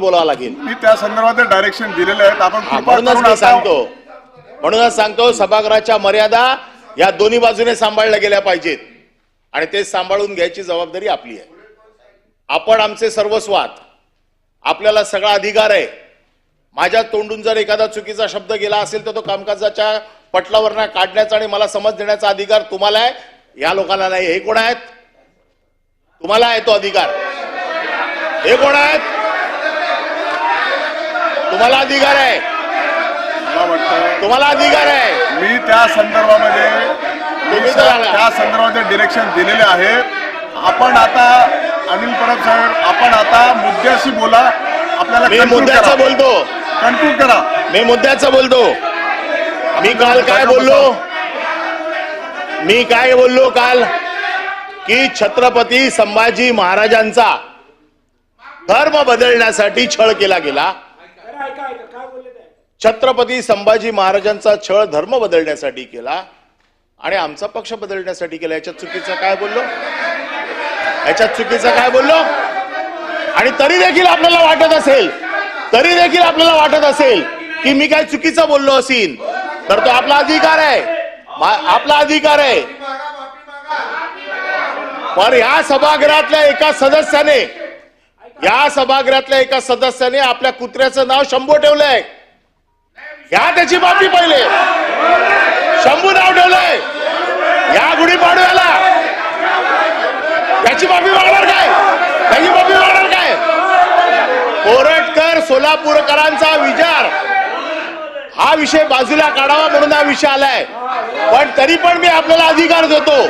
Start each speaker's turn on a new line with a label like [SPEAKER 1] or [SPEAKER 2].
[SPEAKER 1] बोलावं लागेल.
[SPEAKER 2] मी त्या संदर्भात डायरेक्शन दिलेले आहेत. आपण
[SPEAKER 1] म्हणूनच सांगतो सभागृहाच्या मर्यादा या दोन्ही बाजूने सांभाळल्या गेल्या पाहिजेत आणि ते सांभाळून घ्यायची जबाबदारी आपली आहे. आपण आमचे सर्वस्व आहात, आपल्याला सगळा अधिकार आहे. माझ्या तोंडून जर एखादा चुकीचा शब्द गेला असेल तर तो कामकाजाच्या पटलावर काढण्याचा आणि मला समज देण्याचा अधिकार तुम्हाला आहे, या लोकांना नाही. हे कोण आहेत? तुम्हाला आहे तो अधिकार. हे कोण आहेत? तुम्हाला अधिकार आहे. तुम्हाला अधिकार आहे.
[SPEAKER 2] मी त्या संदर्भामध्ये डिरेक्शन दिलेले आहे. आपण आता अनिल परब साहेब, आपण आता मुद्द्याशी बोला. आपल्याला
[SPEAKER 1] मी मुद्द्याचं बोलतो.
[SPEAKER 2] कन्क्लूड करा.
[SPEAKER 1] मी मुद्द्याचं बोलतो. मी काल काय बोललो? मी काय बोललो काल? की छत्रपती संभाजी महाराजांचा धर्म बदलण्यासाठी छळ केला गेला. छत्रपती संभाजी महाराजांचा छळ धर्म बदलण्यासाठी केला आणि आमचा पक्ष बदलण्यासाठी केला. याच्यात चुकीचं काय बोललो? याच्यात चुकीचं काय बोललो? आणि तरी देखील आपल्याला वाटत असेल की मी काय चुकीचं बोललो असेल तर तो आपला अधिकार आहे. आपला अधिकार आहे. पण या सभागृहातल्या एका सदस्याने आपल्या कुत्र्याचं नाव शंभू ठेवलंय. या त्याची माफी पहिले. शंभू नाव ठेवलंय या गुढीपाडव्याला. याची माफी मागणार काय? कोरटकर सोलापूरकरांचा विचार हा विषय बाजूला काढावा म्हणून हा विषय आलाय. पण तरी पण मी आपल्याला अधिकार देतो.